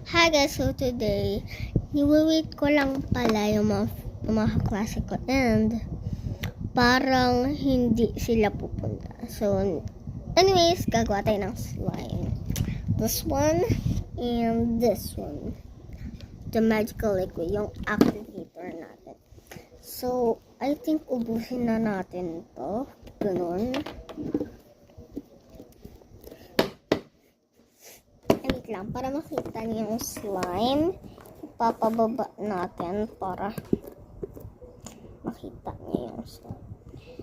Hi guys, so today, niwawait ko lang pala yung mga kaklase ko and parang hindi sila pupunta. So, anyways, gagawa tayo ng slime. This one and this one. The magical liquid, yung activator natin. So, I think ubusin na natin to. Ganun. Wait lang, para makita niyo yung slime, ipapababa natin para makita niyo yung slime.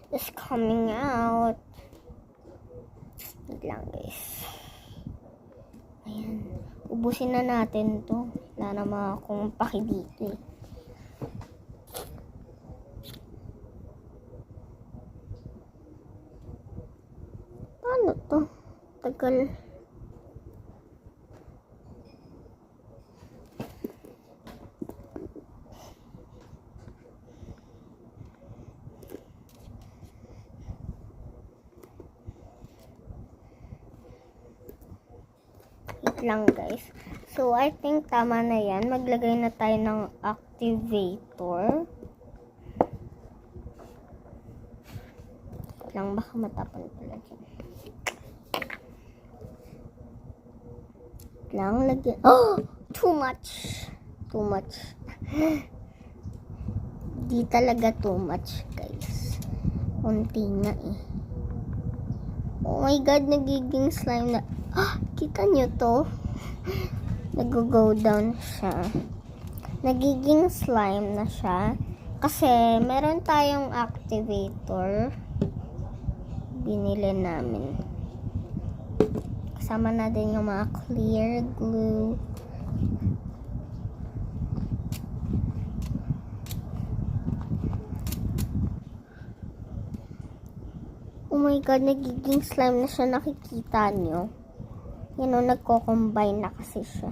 It's coming out. Wait lang guys. Ayan. Ubusin na natin to. Wala naman akong paki dito eh. Paano to? Tagal. Lang guys. So, I think tama na yan. Maglagay na tayo ng activator. Lang, baka matapon pala dyan. Lang, lagyan. Oh! Too much. Too much. Di talaga too much guys. Unti na eh. Oh my god, nagiging slime na. Kita nyo to? Nag-go down siya. Nagiging slime na siya. Kasi meron tayong activator. Binili namin. Kasama na din yung mga clear glue. Oh my god, nagiging slime na siya. Nakikita nyo? Yan o, nagko-combine na kasi siya.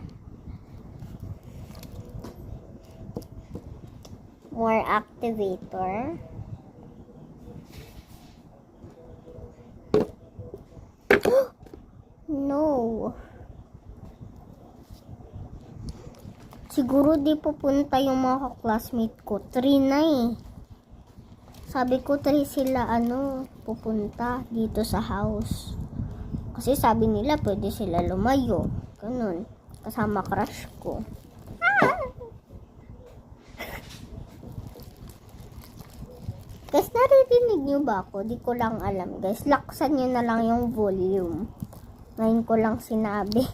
More activator. No. Siguro di pupunta yung mga classmate ko. 3 na eh. Sabi ko 3 sila pupunta dito sa house. Kasi sabi nila pwede sila lumayo. Ganun. Kasama crush ko. Guys, naririnig nyo ba ako? Di ko lang alam guys. Laksan nyo na lang yung volume. Ngayon ko lang sinabi.